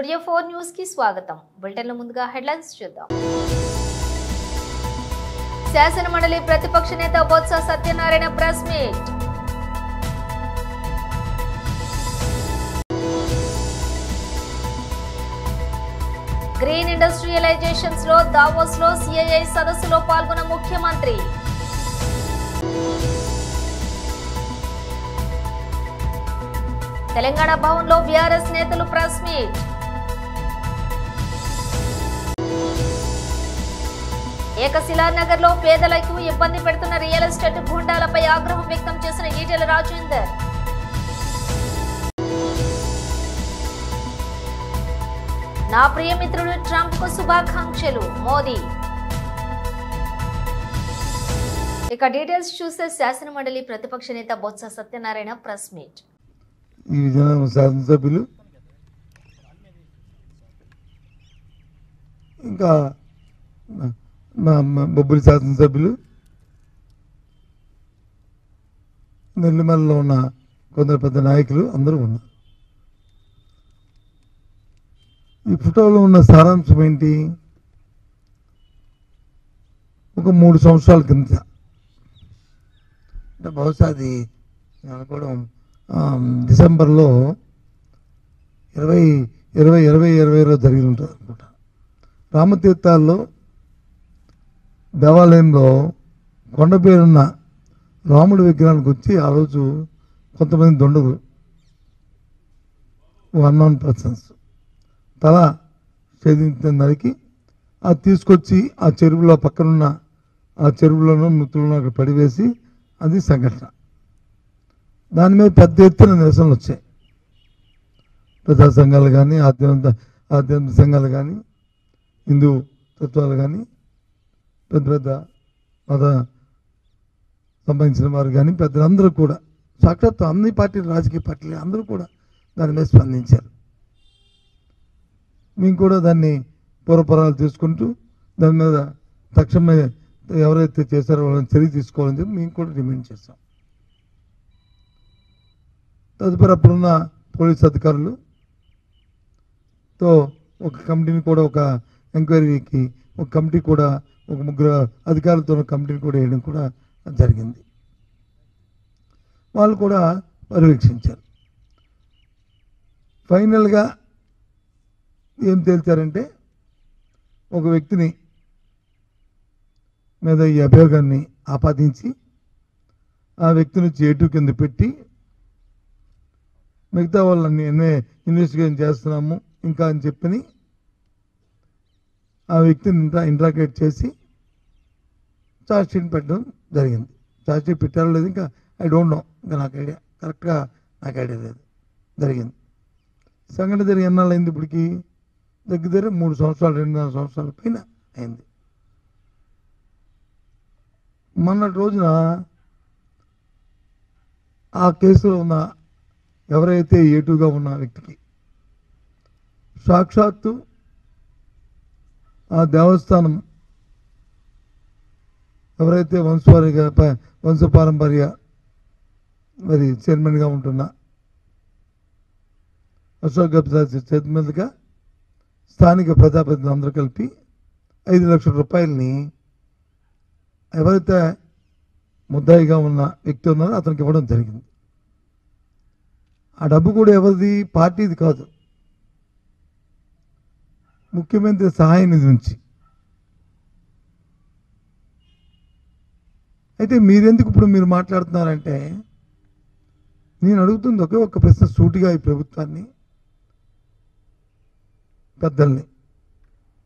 Studio 4 news కి స్వాగతం. Bulletin లో ముందుగా హెడ్లైన్స్ చూద్దాం. శాసన మండలి ప్రతిపక్ష నేత Botsa Satyanarayana press meet. Green industrialisations లో దావోస్ లో సిఐఐ సదస్సులో పాల్గొన్న ముఖ్యమంత్రి. తెలంగాణ భవన్ లో బీఆర్ఎస్ నేతలు ప్రెస్ మీట్. ఏకశిలానగర్ లో పేదలకు ఇబ్బంది పెడుతున్న రియల్ ఎస్టేట్ గూండాలపై ఆగ్రహం వ్యక్తం చేసిన ఈటెల రాజేందర్. నా ప్రియమిత్రుడు ట్రంప్ కు శుభాకాంక్షలు మోదీ. ఇక డీటెయిల్స్ చూస్తే శాసన మండలి ప్రతిపక్ష నేత బొత్స సత్యనారాయణ ప్రెస్ మీట్. ఈ విజయనగరం శాసనసభ్యులు ఇంకా బొబ్బిలి శాసనసభ్యులు నెల్లిమలలో ఉన్న కొందరు పెద్ద నాయకులు అందరూ ఉన్నారు. ఈ ఫోటోలో ఉన్న సారాంశం ఏంటి? ఒక 3 సంవత్సరాల కింద, అంటే బహుశా అది అనుకోవడం డిసెంబర్లో 2020 జరిగి ఉంటుంది అనుకుంటా. రామతీర్థాల్లో దేవాలయంలో కొండ పేరున్న రాముడి విగ్రహానికి వచ్చి ఆ రోజు కొంతమంది దుండగులు అన్నోన్ పర్సన్స్ తల ఛేదించిన దానికి అది తీసుకొచ్చి ఆ చెరువులో పక్కనున్న ఆ చెరువులోనూ నృత్యులను అక్కడ పడివేసి అది సంఘటన. దాని మీద పెద్ద ఎత్తున నిరసనలు వచ్చాయి. ప్రజా సంఘాలు కానీ ఆధ్యాత్మిక సంఘాలు కానీ హిందూ తత్వాలు కానీ పెద్ద పెద్ద మత సంబంధించిన వారు కానీ పెద్దలందరూ కూడా సాక్షాత్ అన్ని పార్టీలు రాజకీయ పార్టీలు అందరూ కూడా దాని మీద స్పందించారు. మేము కూడా దాన్ని పూర్వపరాలు తీసుకుంటూ దాని మీద తక్షణమే ఎవరైతే చేశారో వాళ్ళని చర్య తీసుకోవాలని చెప్పి మేము కూడా డిమాండ్ చేస్తాం. తదుపరి అప్పుడున్న పోలీస్ అధికారులతో ఒక కమిటీని కూడా ఒక ఎంక్వైరీకి ఒక కమిటీ కూడా ఒక 3 అధికారులతో కమిటీని కూడా వేయడం కూడా జరిగింది. వాళ్ళు కూడా పర్యవేక్షించారు. ఫైనల్గా ఏం తేల్చారంటే ఒక వ్యక్తిని మీద ఈ అభియోగాన్ని ఆపాదించి ఆ వ్యక్తిని చేటు కింద పెట్టి మిగతా వాళ్ళని ఇన్వెస్టిగేషన్ చేస్తున్నాము ఇంకా అని చెప్పని ఆ వ్యక్తిని ఇంట్రాగేట్ చేసి ఛార్జ్షీట్ పెట్టడం జరిగింది. ఛార్జ్షీట్ పెట్టారో లేదు ఇంకా ఐ డోంట్ నో, ఇంకా నాకు ఐడియా కరెక్ట్గా నాకు ఐడియా లేదు. జరిగింది. సంఘటన జరిగి ఎన్నాళ్ళు అయింది? ఇప్పటికి దగ్గర 3 సంవత్సరాలు 2.5 సంవత్సరాల పైన అయింది. మొన్నటి రోజున ఆ కేసులో ఉన్న ఎవరైతే ఏటుగా ఉన్న వ్యక్తికి సాక్షాత్తు ఆ దేవస్థానం ఎవరైతే వంశపారంపర్య మరి చైర్మన్గా ఉంటున్న అశోక్ గజపతి చేతి మీదుగా స్థానిక ప్రజాప్రతినిధులు అందరూ కలిపి 5 లక్షల రూపాయలని ఎవరైతే ముద్దాయిగా ఉన్న వ్యక్తి ఉన్నారో అతనికి ఇవ్వడం జరిగింది. ఆ డబ్బు కూడా ఎవరిది? పార్టీది కాదు, ముఖ్యమంత్రి సహాయ నిధి నుంచి. అయితే మీరెందుకు ఇప్పుడు మీరు మాట్లాడుతున్నారంటే, నేను అడుగుతుంది ఒకే ఒక్క ప్రశ్న సూటిగా ఈ ప్రభుత్వాన్ని, పెద్దల్ని,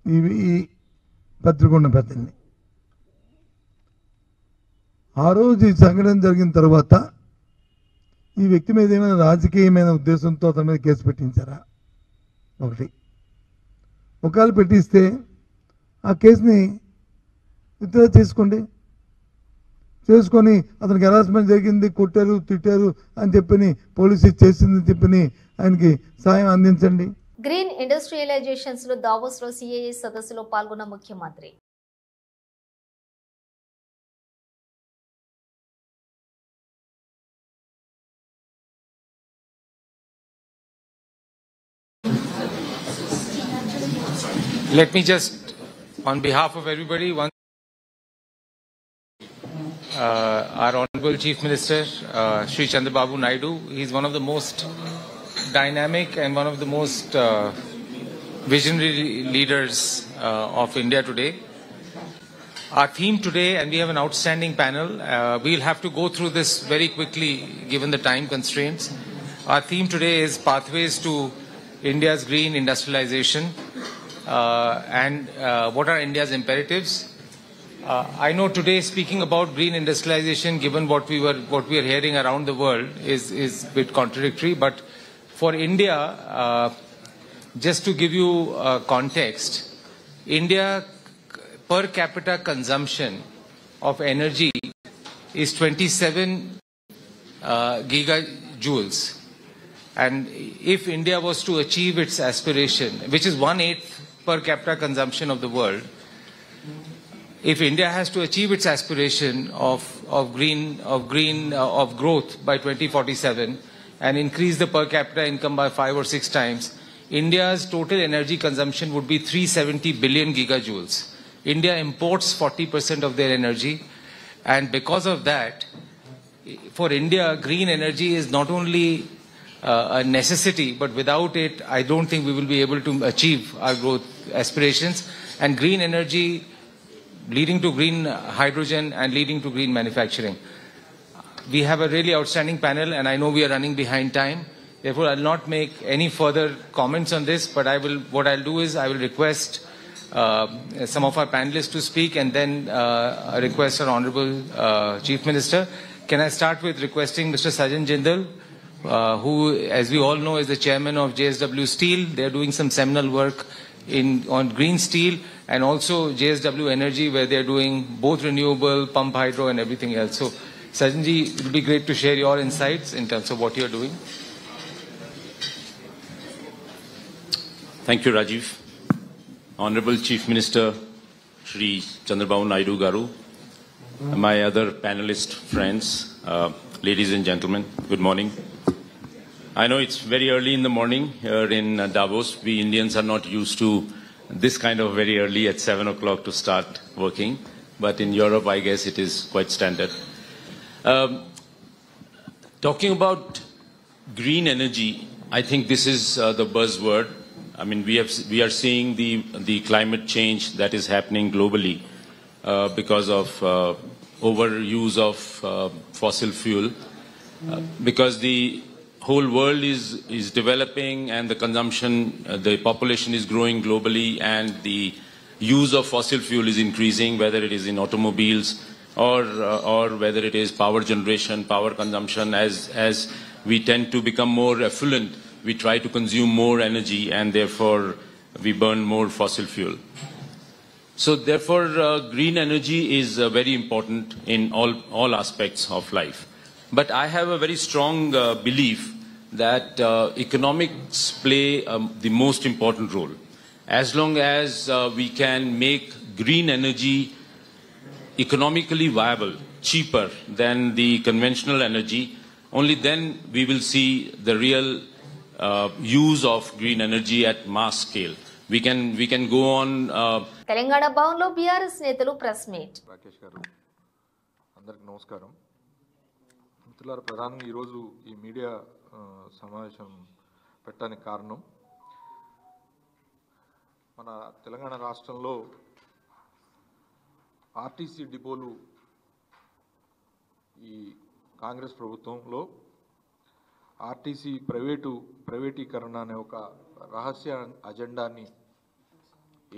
ఈ పత్రికొండ పెద్దల్ని. ఆ రోజు ఈ సంఘటన జరిగిన తర్వాత ఈ వ్యక్తి మీద ఏమైనా రాజకీయమైన ఉద్దేశంతో అతని మీద కేసు పెట్టించారా? ఒకటి. ఒకవేళ పెట్టిస్తే ఆ కేసుని విత్డ్రా చేసుకొని అతనికి హెరాస్మెంట్ జరిగింది, కొట్టారు, తిట్టారు అని చెప్పని పోలీసు చేసిందని చెప్పని ఆయనకి సాయం అందించండి. గ్రీన్ ఇండస్ట్రియలైజేషన్స్ లో దావోస్ లో సిఐఐ సదస్సులో పాల్గొన్న ముఖ్యమంత్రి. Let me just, on behalf of everybody, our Honorable Chief Minister, Shri Chandrababu Naidu. He's one of the most dynamic and one of the most visionary leaders of India today. Our theme today, and we have an outstanding panel, we'll have to go through this very quickly given the time constraints. Our theme today is Pathways to India's Green Industrialization and what are India's imperatives. I know today speaking about green industrialization, given what we are hearing around the world, is a bit contradictory. But for India, just to give you context, India per capita consumption of energy is 27 gigajoules. And if India was to achieve its aspiration, which is 1/8 per capita consumption of the world, if India has to achieve its aspiration of growth by 2047 and increase the per capita income by 5 or 6 times, India's total energy consumption would be 370 billion gigajoules. India imports 40% of their energy, and because of that, for India, green energy is not only a necessity, but without it, I don't think we will be able to achieve our growth aspirations. And green energy leading to green hydrogen and leading to green manufacturing. We have a really outstanding panel, and I know we are running behind time. Therefore, I'll not make any further comments on this, but what I'll do is I will request some of our panelists to speak, and then request our Honorable Chief Minister. Can I start with requesting Mr. Sajan Jindal, who, as we all know, is the chairman of JSW Steel. They're doing some seminal work on green steel, and also JSW Energy, where they're doing both renewable, pump hydro, and everything else. So, Sajanji, it would be great to share your insights in terms of what you're doing. Thank you, Rajiv. Honorable Chief Minister, Shri Chandrababu Naidu Garu, my other panelist friends, ladies and gentlemen, good morning. I know it's very early in the morning here in Davos. We Indians are not used to this kind of very early at 7 o'clock to start working. But in Europe, I guess it is quite standard. Talking about green energy, I think this is the buzzword. I mean, we are seeing the climate change that is happening globally because of overuse of fossil fuel. Because the whole world is developing and the consumption, the population is growing globally, and the use of fossil fuel is increasing, whether it is in automobiles or whether it is power generation, power consumption. As we tend to become more affluent, we try to consume more energy, and therefore we burn more fossil fuel. So therefore, green energy is very important in all aspects of life. But I have a very strong belief that economics play the most important role. As long as we can make green energy economically viable, cheaper than the conventional energy, only then we will see the real use of green energy at mass scale. We can go on. Telangana భవన్లో BRS నేతలు press meet. Rakesh గారు, అందరికి నమస్కారం. మిత్రులారా, ప్రధానంగా ఈరోజు ఈ media సమావేశం పెట్టడానికి కారణం, మన తెలంగాణ రాష్ట్రంలో ఆర్టీసీ డిపోలు ఈ కాంగ్రెస్ ప్రభుత్వంలో ఆర్టీసీ ప్రైవేటీకరణ అనే ఒక రహస్య అజెండాని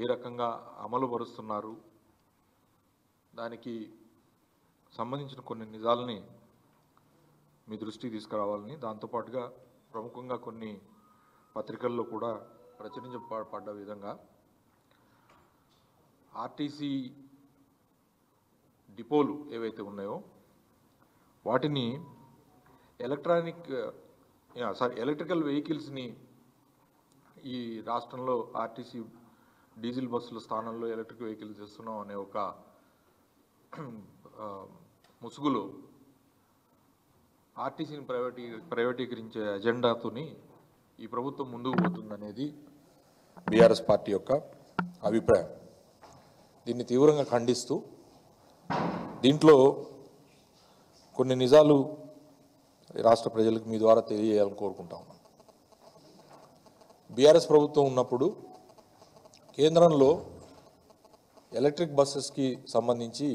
ఏ రకంగా అమలు పరుస్తున్నారు, దానికి సంబంధించిన కొన్ని నిజాలని మీ దృష్టికి తీసుకురావాలని, దాంతోపాటుగా ప్రముఖంగా కొన్ని పత్రికల్లో కూడా ప్రచురించబడ్డ విధంగా ఆర్టీసీ డిపోలు ఏవైతే ఉన్నాయో వాటిని ఎలక్ట్రికల్ వెహికల్స్ని ఈ రాష్ట్రంలో ఆర్టీసీ డీజిల్ బస్సుల స్థానంలో ఎలక్ట్రిక్ వెహికల్స్ చేస్తున్నాం అనే ఒక ముసుగులో ఆర్టీసీని ప్రైవేటీకరించే అజెండాతోని ఈ ప్రభుత్వం ముందుకు పోతుందనేది బీఆర్ఎస్ పార్టీ యొక్క అభిప్రాయం. దీన్ని తీవ్రంగా ఖండిస్తూ దీంట్లో కొన్ని నిజాలు రాష్ట్ర ప్రజలకు మీ ద్వారా తెలియజేయాలని కోరుకుంటా ఉన్నాను. బీఆర్ఎస్ ప్రభుత్వం ఉన్నప్పుడు కేంద్రంలో ఎలక్ట్రిక్ బస్సెస్కి సంబంధించి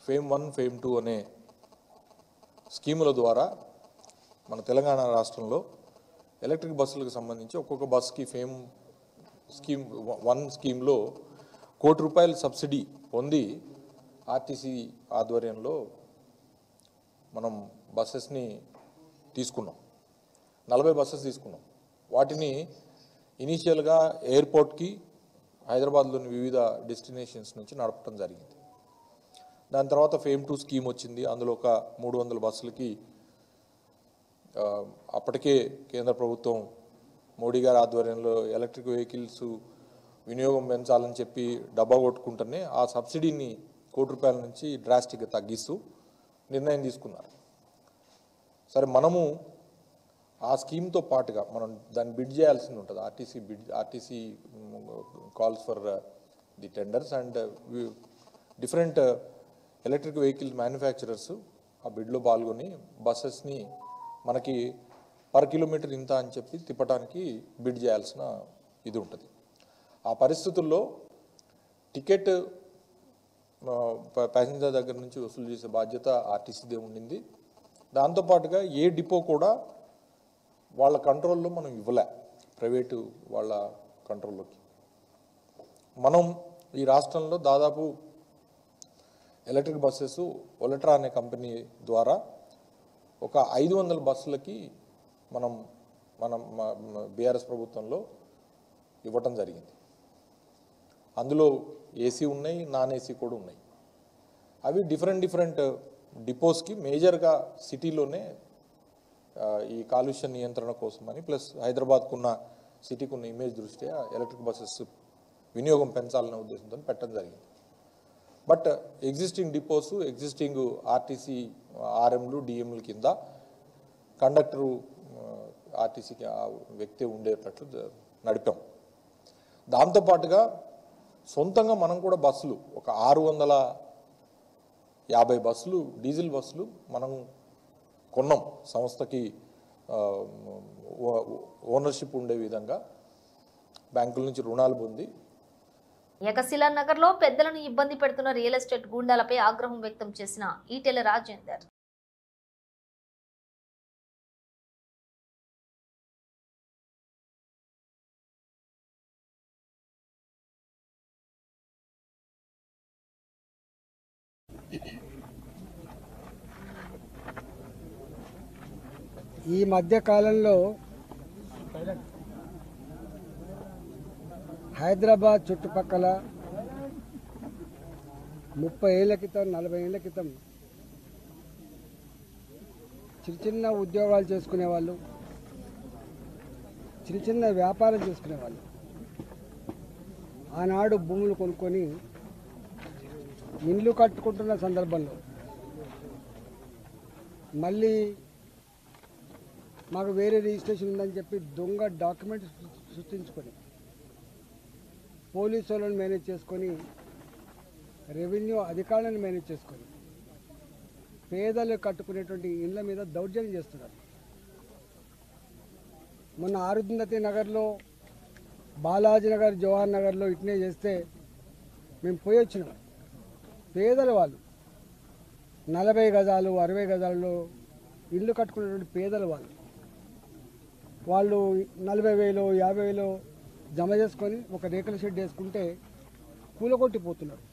ఫేమ్ 1, ఫేమ్ 2 అనే స్కీముల ద్వారా మన తెలంగాణ రాష్ట్రంలో ఎలక్ట్రిక్ బస్సులకు సంబంధించి ఒక్కొక్క బస్కి ఫేమ్ స్కీమ్ 1 స్కీమ్లో ₹1 కోటి సబ్సిడీ పొంది ఆర్టీసీ ఆధ్వర్యంలో మనం బస్సెస్ని తీసుకున్నాం. 40 బస్సెస్ తీసుకున్నాం. వాటిని ఇనీషియల్గా ఎయిర్పోర్ట్కి హైదరాబాద్లోని వివిధ డెస్టినేషన్స్ నుంచి నడపడం జరిగింది. దాని తర్వాత ఫేమ్ 2 స్కీమ్ వచ్చింది. అందులో ఒక 300 బస్సులకి అప్పటికే కేంద్ర ప్రభుత్వం మోడీ గారి ఆధ్వర్యంలో ఎలక్ట్రిక్ వెహికల్స్ వినియోగం పెంచాలని చెప్పి డబ్బా కొట్టుకుంటూనే ఆ సబ్సిడీని ₹1 కోటి నుంచి డ్రాస్టిక్గా తగ్గిస్తూ నిర్ణయం తీసుకున్నారు. సరే, మనము ఆ స్కీమ్తో పాటుగా మనం దాన్ని బిడ్ చేయాల్సి ఉంటుంది. RTC calls for the tenders and different electric vehicle manufacturers ఆ బిడ్లో పాల్గొని బస్సెస్ని మనకి పర్ కిలోమీటర్ ఇంత అని చెప్పి తిప్పడానికి బిడ్ చేయాల్సిన ఇది ఉంటుంది. ఆ పరిస్థితుల్లో టికెట్ ప్యాసింజర్ దగ్గర నుంచి వసూలు చేసే బాధ్యత ఆర్టీసీదే ఉండింది. దాంతోపాటుగా ఏ డిపో కూడా వాళ్ళ కంట్రోల్లో మనం ఇవ్వలే, ప్రైవేటు వాళ్ళ కంట్రోల్లోకి. మనం ఈ రాష్ట్రంలో దాదాపు ఎలక్ట్రిక్ బస్సెస్ ఒలట్రా అనే కంపెనీ ద్వారా ఒక 500 బస్సులకి మనం బీఆర్ఎస్ ప్రభుత్వంలో ఇవ్వటం జరిగింది. అందులో ఏసీ ఉన్నాయి, నాన్ ఏసీ కూడా ఉన్నాయి. అవి డిఫరెంట్ డిపోస్కి మేజర్గా సిటీలోనే ఈ కాలుష్య నియంత్రణ కోసమని ప్లస్ హైదరాబాద్కున్న సిటీకి ఉన్న ఇమేజ్ దృష్ట్యా ఎలక్ట్రిక్ బస్సెస్ వినియోగం పెంచాలనే ఉద్దేశంతో పెట్టడం జరిగింది. But existing depots, existing RTC ఆర్ఎంలు, డిఎంల కింద కండక్టరు ఆర్టీసీకి ఆ వ్యక్తి ఉండేటట్లు నడిపాం. దాంతోపాటుగా సొంతంగా మనం కూడా బస్సులు ఒక 650 బస్సులు, డీజిల్ బస్సులు మనం కొన్నాం. సంస్థకి ఓనర్షిప్ ఉండే విధంగా బ్యాంకుల నుంచి రుణాలు పొంది. ఏకశిలా నగర్ లో పెద్దలను ఇబ్బంది పెడుతున్న రియల్ ఎస్టేట్ గూండాలపై ఆగ్రహం వ్యక్తం చేసిన ఈటెల రాజేందర్. ఈ మధ్య కాలంలో హైదరాబాద్ చుట్టుపక్కల 30 ఏళ్ల క్రితం, 40 ఏళ్ల క్రితం చిన్న ఉద్యోగాలు చేసుకునేవాళ్ళు, చిన్న వ్యాపారం చేసుకునేవాళ్ళు. ఆనాడు భూములు కొనుక్కొని ఇండ్లు కట్టుకుంటున్న సందర్భంలో మళ్ళీ మాకు వేరే రిజిస్ట్రేషన్ ఉందని చెప్పి దొంగ డాక్యుమెంట్స్ సృష్టించుకొని పోలీసు వాళ్ళని మేనేజ్ చేసుకొని, రెవెన్యూ అధికారులను మేనేజ్ చేసుకొని పేదలు కట్టుకునేటువంటి ఇళ్ల మీద దౌర్జన్యం చేస్తున్నారు. మొన్న అరుంధతి నగర్లో, బాలాజీ నగర్, జవహర్ నగర్లో ఇట్నే చేస్తే మేము పోయి వచ్చినాం. పేదల వాళ్ళు 40 గజాలు, 60 గజాలలో ఇల్లు కట్టుకునేటువంటి పేదల వాళ్ళు 40,000, 50,000 జమ చేసుకొని ఒక రేకుల షెడ్ వేసుకుంటే కూలగొట్టిపోతున్నారు.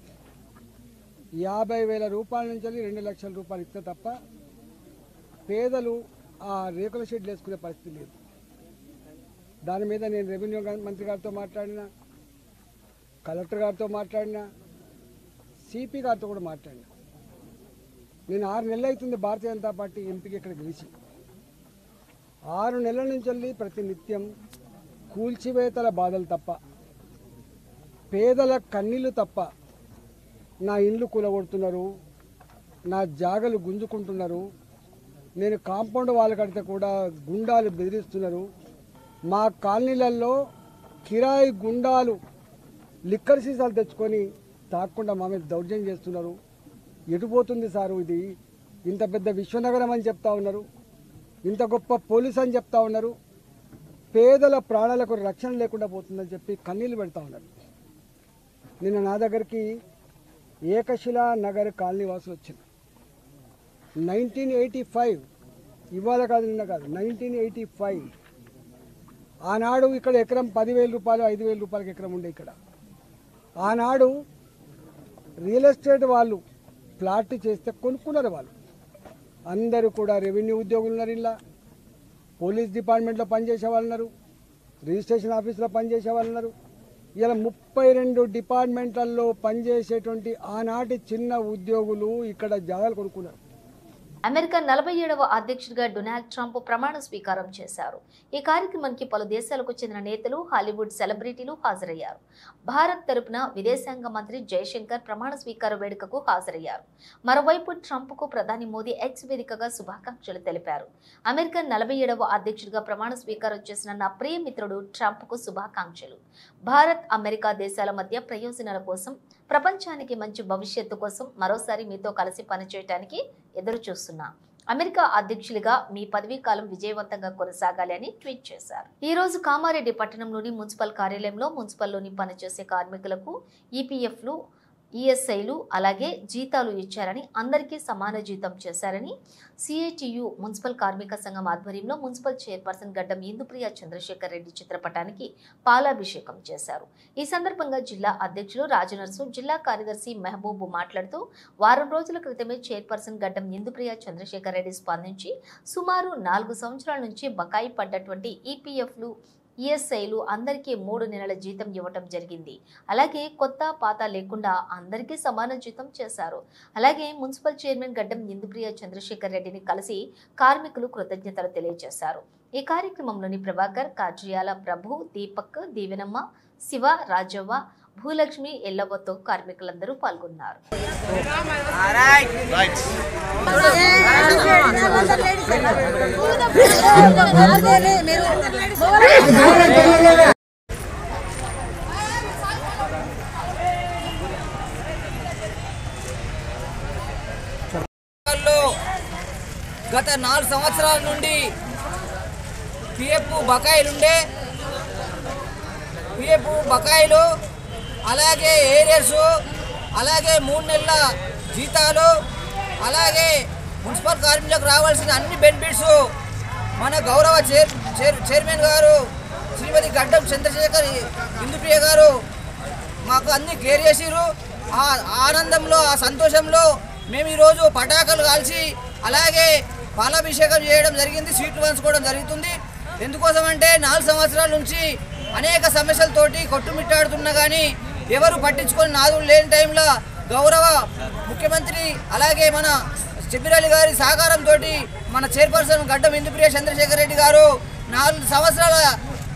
50,000 రూపాయల నుంచి 2 లక్షల రూపాయలు ఇస్తే తప్ప పేదలు ఆ రేకుల షెడ్ వేసుకునే పరిస్థితి లేదు. దాని మీద నేను రెవెన్యూ మంత్రి గారితో మాట్లాడినా, కలెక్టర్ గారితో మాట్లాడినా, సిపి గారితో కూడా మాట్లాడినా. నేను 6 నెలలు అవుతుంది భారతీయ జనతా పార్టీ ఎంపీకి ఇక్కడ గెలిచి. 6 నెలల నుంచి ప్రతి నిత్యం కూల్చివేతల బాధలు తప్ప, పేదల కన్నీళ్ళు తప్ప, నా ఇండ్లు కూలగొడుతున్నారు, నా జాగలు గుంజుకుంటున్నారు, నేను కాంపౌండ్ వాళ్ళు కడితే కూడా గుండాలు బెదిరిస్తున్నారు, మా కాలనీలలో కిరాయి గుండాలు లిక్కర్ సీసాలు తెచ్చుకొని తాగకుండా మా మీద దౌర్జన్యం చేస్తున్నారు. ఎటుపోతుంది సారు ఇది? ఇంత పెద్ద విశ్వనగరం అని చెప్తా ఉన్నారు, ఇంత గొప్ప పోలీస్ అని చెప్తా ఉన్నారు, పేదల ప్రాణాలకు రక్షణ లేకుండా పోతుందని చెప్పి కన్నీళ్ళు పెడతా ఉన్నారు. నిన్న నా దగ్గరికి ఏకశిలా నగర్ కాలనీ వాసులు వచ్చింది. 1985, ఇవాళ కాదు నిన్న కాదు, 1985 ఆనాడు ఇక్కడ ఎకరం 10,000 రూపాయలు 5,000 రూపాయలకి ఎకరం ఉండే. ఇక్కడ ఆనాడు రియల్ ఎస్టేట్ వాళ్ళు ప్లాట్ చేస్తే కొనుక్కున్నారు. వాళ్ళు అందరూ కూడా రెవెన్యూ ఉద్యోగులు ఉన్నారు, ఇలా పోలీస్ డిపార్ట్మెంట్లో పనిచేసే వాళ్ళు ఉన్నారు, రిజిస్ట్రేషన్ ఆఫీస్లో పనిచేసే వాళ్ళు ఉన్నారు. ఇలా 32 డిపార్ట్మెంట్లలో పనిచేసేటువంటి ఆనాటి చిన్న ఉద్యోగులు ఇక్కడ జాగాలు కొనుక్కున్నారు. అమెరికా 47వ అధ్యక్షుడిగా డొనాల్డ్ ట్రంప్ ప్రమాణ స్వీకారం చేశారు. ఈ కార్యక్రమానికి పలు దేశాలకు చెందిన నేతలు, హాలీవుడ్ సెలబ్రిటీలు హాజరయ్యారు. భారత్ తరపున విదేశాంగ మంత్రి జయశంకర్ ప్రమాణ స్వీకార వేడుకకు హాజరయ్యారు. మరోవైపు ట్రంప్కు ప్రధాని మోదీ ఎక్స్ వేదికగా శుభాకాంక్షలు తెలిపారు. అమెరికా 47వ అధ్యక్షుడిగా ప్రమాణ స్వీకారం చేసిన నా ప్రియ మిత్రుడు ట్రంప్కు శుభాకాంక్షలు. భారత్, అమెరికా దేశాల మధ్య ప్రయోజనాల కోసం, ప్రపంచానికి మంచి భవిష్యత్తు కోసం మరోసారి మీతో కలిసి పనిచేయడానికి ఎదురు చూస్తున్నా. అమెరికా అధ్యక్షులుగా మీ పదవీ కాలం విజయవంతంగా కొనసాగాలి అని ట్వీట్ చేశారు. ఈ రోజు కామారెడ్డి పట్టణంలోని మున్సిపల్ కార్యాలయంలో మున్సిపల్లోని పనిచేసే కార్మికులకు ఈపీఎఫ్లు, ఈఎస్ఐలు అలాగే జీతాలు ఇచ్చారని, అందరికీ సమాన జీతం చేశారని సిఐటియు మున్సిపల్ కార్మిక సంఘం ఆధ్వర్యంలో మున్సిపల్ చైర్పర్సన్ గడ్డం ఇందుప్రియ చంద్రశేఖర్ రెడ్డి చిత్రపటానికి పాలాభిషేకం చేశారు. ఈ సందర్భంగా జిల్లా అధ్యక్షులు రాజనర్సు, జిల్లా కార్యదర్శి మెహబూబ్ మాట్లాడుతూ, వారం రోజుల క్రితమే చైర్పర్సన్ గడ్డం ఇందుప్రియ చంద్రశేఖర్ రెడ్డి స్పందించి సుమారు 4 సంవత్సరాల నుంచి బకాయి పడ్డటువంటి ఈపీఎఫ్లు, ఈఎస్ఐలు అందరికీ 3 నెలల జీతం ఇవ్వటం జరిగింది. అలాగే కొత్త పాత లేకుండా అందరికీ సమాన జీతం చేశారు. అలాగే మున్సిపల్ చైర్మన్ గడ్డం ఇందుప్రియ చంద్రశేఖర్ రెడ్డిని కలిసి కార్మికులు కృతజ్ఞతలు తెలియజేశారు. ఈ కార్యక్రమంలోని ప్రభాకర్, కాజ్రియాల ప్రభు, దీపక్, దీవెనమ్మ, శివ, రాజవ్వ, భూలక్ష్మి, ఎల్లవ్వతో కార్మికులందరూ పాల్గొన్నారు. గత 4 సంవత్సరాల నుండి పిఎఫ్ బకాయిలు అలాగే ఏరియర్స్, అలాగే 3 నెలల జీతాలు, అలాగే మున్సిపల్ కార్మికులకు రావాల్సిన అన్ని బెనిఫిట్స్ మన గౌరవ చైర్మన్ గారు శ్రీమతి గడ్డం చంద్రశేఖర్ ఇందుప్రియ గారు మాకు అన్ని క్లియర్ చేసిరు. ఆ ఆనందంలో, ఆ సంతోషంలో మేము ఈరోజు పటాకులు కాల్చి అలాగే పాలాభిషేకం చేయడం జరిగింది, స్వీట్లు పంచుకోవడం జరుగుతుంది. ఎందుకోసం అంటే 4 సంవత్సరాల నుంచి అనేక సమస్యలతోటి కొట్టుమిట్టాడుతున్నా కానీ ఎవరు పట్టించుకొని నాదులు లేని టైంలో గౌరవ ముఖ్యమంత్రి అలాగే మన చెబ్బిరలి గారి సహకారంతో మన చైర్పర్సన్ గడ్డం ఇందుప్రియ చంద్రశేఖర్ రెడ్డి గారు 4 సంవత్సరాల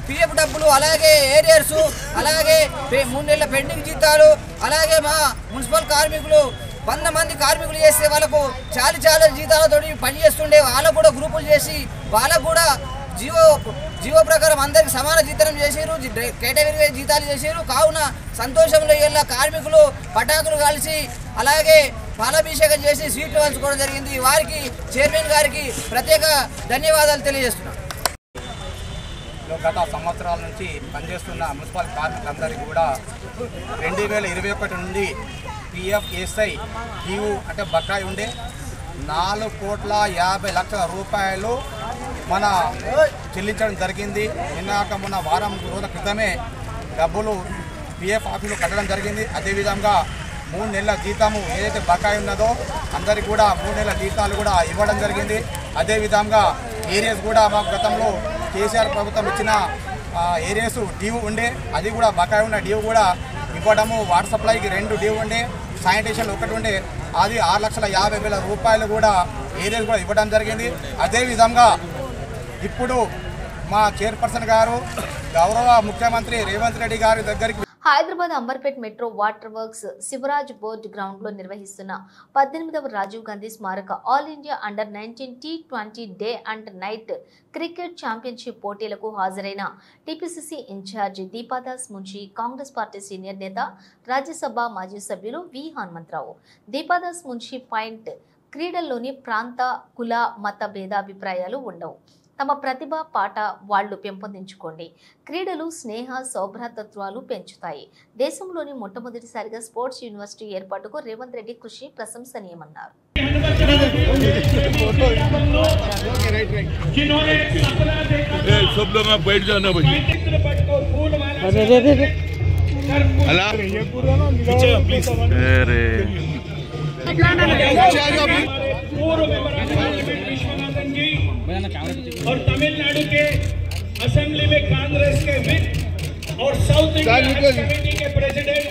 పిఎఫ్ డబ్బులు, అలాగే ఏరియర్స్, అలాగే 3 నెలల పెండింగ్ జీతాలు, అలాగే మా మున్సిపల్ కార్మికులు 100 మంది కార్మికులు చేస్తే వాళ్ళకు చాలా జీతాలతో పనిచేస్తుండే వాళ్ళకు కూడా గ్రూపులు చేసి వాళ్ళకు కూడా జీవో ప్రకారం అందరికి సమాన జీతం చేసారు, కేటగిరీ జీతాలు చేసారు. కావున సంతోషంలో ఇలా కార్మికులు పటాకులు కలిసి అలాగే పాలాభిషేకం చేసి స్వీట్లు పంచుకోవడం జరిగింది. వారికి చైర్మన్ గారికి ప్రత్యేక ధన్యవాదాలు తెలియజేస్తున్నాం. గత సంవత్సరాల నుంచి పనిచేస్తున్న మున్సిపల్ కార్మికులందరికీ కూడా 2021 నుండి పిఎఫ్ఎస్ఐ డ్యూ అంటే బకాయి ఉండే 4,50,00,000 రూపాయలు మన చెల్లించడం జరిగింది. మొన్న వారం రోజుల క్రితమే డబ్బులు పిఎఫ్ ఆఫీసులో కట్టడం జరిగింది. అదేవిధంగా 3 నెలల జీతము ఏదైతే బకాయి ఉన్నదో అందరికీ కూడా 3 నెలల జీతాలు కూడా ఇవ్వడం జరిగింది. అదేవిధంగా ఏరియాస్ కూడా మాకు గతంలో కేసీఆర్ ప్రభుత్వం ఇచ్చిన ఏరియాస్ డ్యూ ఉండే, అది కూడా బకాయి ఉన్న డ్యూ కూడా ఇవ్వడము. వాటర్ సప్లైకి 2 డ్యూ ఉండే, శానిటేషన్ 1 ఉండే, అది 6,50,000 రూపాయలు కూడా ఏరియాస్ కూడా ఇవ్వడం జరిగింది. అదేవిధంగా ఇప్పుడు మా చైర్పర్సన్ గారు గౌరవ ముఖ్యమంత్రి రేవంత్ రెడ్డి గారి దగ్గరికి Hyderabad Amberpet metro water works Shivraj board ground లో నిర్వహిస్తున్న 18వ రాజీవ్ గాంధీ స్మారక all India under 19 T20 day and night cricket championship పోటీలకు హాజరైన TPCC incharge Deepadas Munshi, Congress party senior నేత, రాజ్యసభ మాజీ సభ్యులు వి హనుమంతరావు. దీపాదాస్ మున్షి పాయింట్, క్రీడల్లోని ప్రాంత, కుల, మత భేదాభిప్రాయాలు ఉండవు. తమ ప్రతిభ, పాట వాళ్లు పెంపొందించుకోండి. క్రీడలు స్నేహ, సౌభ్రాతత్వాలు పెంచుతాయి. దేశంలోని మొట్టమొదటిసారిగా స్పోర్ట్స్ యూనివర్సిటీ ఏర్పాటుకు రేవంత్ రెడ్డి కృషి ప్రశంసనీయమన్నారు. और तमिलनाडु के असेंबली में कांग्रेस के विप और साउथ इंडिया कमेटी के प्रेसिडेंट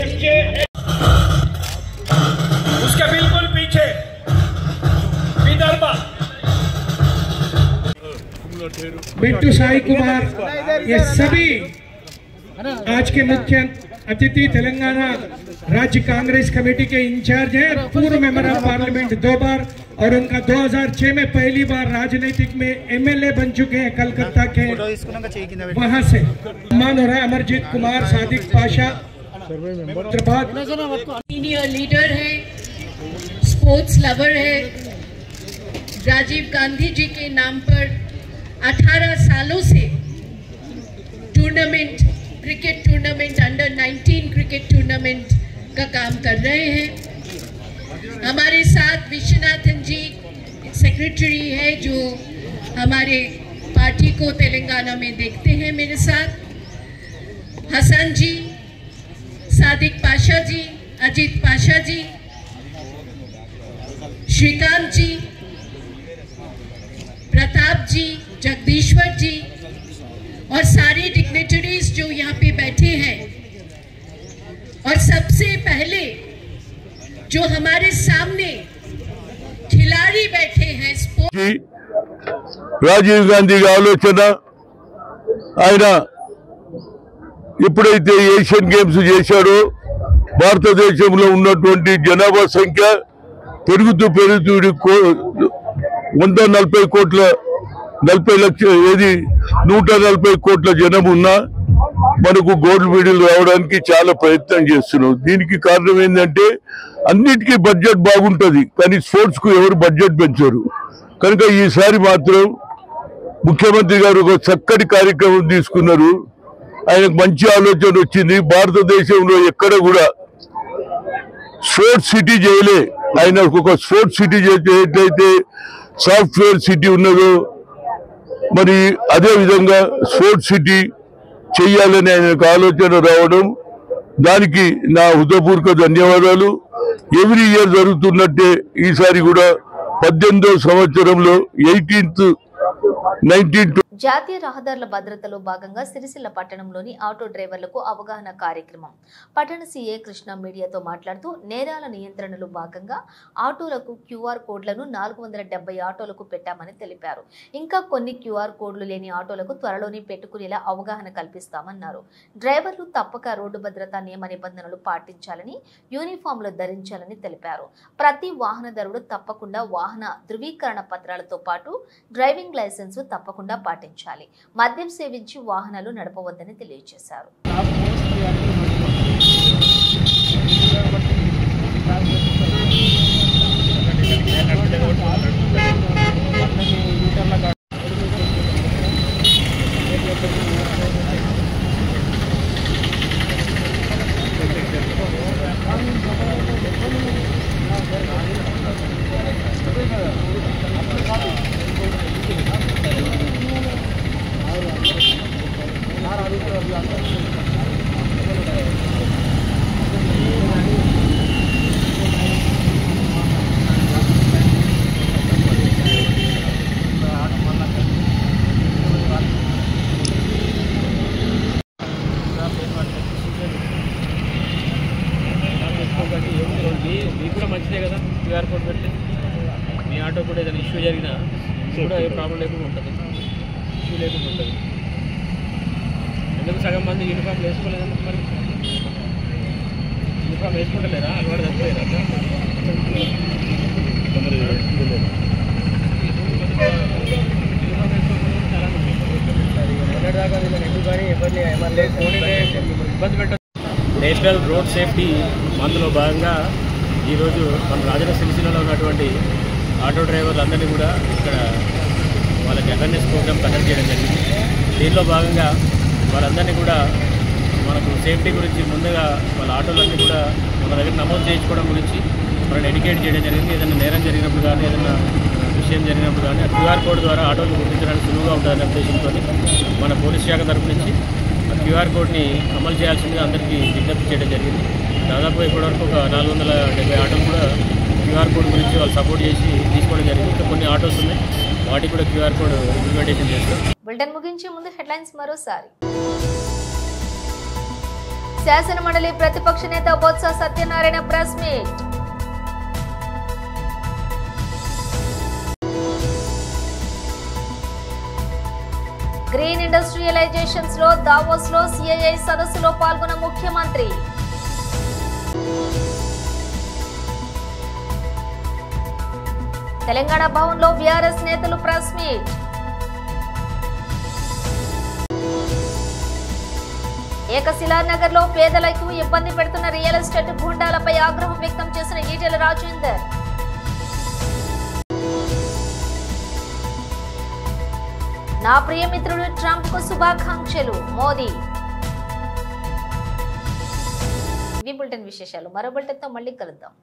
एसजे, उसके बिल्कुल पीछे विदर्भा बिट्टू साई कुमार, ये सभी आज के मुख्य अतिथि तेलंगाना राज्य कांग्रेस कमेटी के इंचार्ज हैं, पूर्व मेंबर ऑफ पार्लियामेंट 2 बार, और उनका 2006 में पहली बार राजनीतिक में एमएलए बन चुके हैं कलकत्ता के, वहां से सम्मान हो रहा है। अमरजीत कुमार, सादिक पाशा, सीनियर लीडर है, स्पोर्ट्स लवर है। राजीव गांधी जी के नाम पर 18 सालों से tournament, cricket tournament, under 19 cricket tournament का काम कर रहे हैं। हमारे साथ विश्वनाथन जी सेक्रेटरी है, जो हमारे पार्टी को तेलंगाना में देखते हैं। मेरे साथ हसन जी, सादिक पाशा जी, अजीत पाशा जी, श्रीकांत जी, प्रताप जी, जगदीश्वर जी और सारे डिग्नेटरीज जो यहाँ पे बैठे हैं। और सबसे पहले जो हमारे सामने खिलाड़ी बैठे हैं, రాజీవ్ గాంధీ ఆలోచన, ఆయన ఎప్పుడైతే ఏషియన్ గేమ్స్ చేశాడో భారతదేశంలో ఉన్నటువంటి జనాభా సంఖ్య పెరుగుతూ 140 కోట్ల 140 కోట్ల జనం ఉన్నా మనకు గోల్డ్ మెడల్ రావడానికి చాలా ప్రయత్నం చేస్తున్నాం. దీనికి కారణం ఏంటంటే అన్నిటికీ బడ్జెట్ బాగుంటుంది, కానీ స్పోర్ట్స్ కు ఎవరు బడ్జెట్ పెంచరు. కనుక ఈసారి మాత్రం ముఖ్యమంత్రి గారు ఒక చక్కటి కార్యక్రమం తీసుకున్నారు. ఆయనకు మంచి ఆలోచన వచ్చింది. భారతదేశంలో ఎక్కడ కూడా స్పోర్ట్స్ సిటీ చేయలే. ఆయన ఒక స్పోర్ట్స్ సిటీ చేసేటైతే సాఫ్ట్వేర్ సిటీ ఉన్నదో, మరి అదే విధంగా స్పోర్ట్స్ సిటీ చెయ్యాలని ఆయనకు ఆలోచన రావడం, దానికి నా హృదయపూర్వక ధన్యవాదాలు. ఎవ్రీ ఇయర్ జరుగుతున్నట్టే ఈసారి కూడా 18వ సంవత్సరంలో 19 జాతీయ రహదారుల భద్రతలో భాగంగా సిరిసిల్ల పట్టణంలోని ఆటో డ్రైవర్లకు అవగాహన కార్యక్రమం. పట్టణ సీఏ కృష్ణ మీడియాతో మాట్లాడుతూ, నేరాల నియంత్రణలో భాగంగా ఆటోలకు క్యూఆర్ కోడ్లను 470 ఆటోలకు పెట్టామని తెలిపారు. ఇంకా కొన్ని క్యూఆర్ కోడ్లు లేని ఆటోలకు త్వరలోనే పెట్టుకునేలా అవగాహన కల్పిస్తామన్నారు. డ్రైవర్లు తప్పక రోడ్డు భద్రతా నియమ నిబంధనలు పాటించాలని, యూనిఫామ్లు ధరించాలని తెలిపారు. ప్రతి వాహనదారుడు తప్పకుండా వాహన ధృవీకరణ పత్రాలతో పాటు డ్రైవింగ్ లైసెన్స్ తప్పకుండా పాటించాలి. మద్యం సేవించి వాహనాలు నడపవద్దని తెలియజేశారు. క్యూఆర్ కోడ్ పెట్టి మీ ఆటో కూడా ఏదైనా ఇష్యూ జరిగినా కూడా ఏ ప్రాబ్లం లేకుండా ఉంటుంది, ఇష్యూ లేకుండా ఉంటుంది. ఎందుకు సగం మంది యూనిఫామ్ వేసుకోలేదండి? మరి యూనిఫామ్ వేసుకుంటలేరా? అలవాటు తప్పలేదా? నేషనల్ రోడ్ సేఫ్టీ మంత్లో భాగంగా ఈరోజు మన రాజన్న సిరిసిల్లలో ఉన్నటువంటి ఆటో డ్రైవర్లందరినీ కూడా ఇక్కడ వాళ్ళకి అవేర్నెస్ ప్రోగ్రామ్ కండక్ట్ చేయడం జరిగింది. దీనిలో భాగంగా వాళ్ళందరినీ కూడా మనకు సేఫ్టీ గురించి ముందుగా వాళ్ళ ఆటోలన్నీ కూడా మన దగ్గర నమోదు చేయించుకోవడం గురించి వాళ్ళని ఎడ్యుకేట్ చేయడం జరిగింది. ఏదైనా నేరం జరిగినప్పుడు కానీ ఏదైనా విషయం జరిగినప్పుడు కానీ క్యూఆర్ కోడ్ ద్వారా ఆటోలు గుర్తించడానికి సులువుగా ఉంటుందనే ఉద్దేశంతో మన పోలీస్ శాఖ తరఫు నుంచి క్యూఆర్ కోడ్ని అమలు చేయాల్సిందిగా అందరికీ విజ్ఞప్తి చేయడం జరిగింది. దాదాపు ఇప్పటివరకు ఒక 470 ఆటోలు కూడా క్యూఆర్ కోడ్ గురించి వాళ్ళు సపోర్ట్ చేసి తీసుకోవడం జరిగింది. ఇంకా కొన్ని ఆటోస్ ఉన్నాయి, వాటికి కూడా క్యూఆర్ కోడ్ ఇంప్లిమెంటేషన్ చేస్తాం. బులెటిన్ ముగించే ముందు హెడ్లైన్స్ మరోసారి. శాసన మండలి ప్రతిపక్ష నేత Botsa Satyanarayana press meet. Green industrialisations లో దావోస్ లో సిఐఐ సదస్సులో పాల్గొన్న ముఖ్యమంత్రి. తెలంగాణ భవన్ లో బీఆర్ఎస్ నేతలు ప్రెస్ మీట్. ఏకశిలానగర్ లో పేదలకు ఇబ్బంది పెడుతున్న రియల్ ఎస్టేట్ గూండాలపై ఆగ్రహం వ్యక్తం చేసిన ఈటెల రాజేందర్. నా ప్రియమిత్రుడు ట్రంప్ కు శుభాకాంక్షలు మోదీ. ఇవి బులెటిన్ విశేషాలు. మరో బులెటిన్ తో మళ్ళీ కలుద్దాం.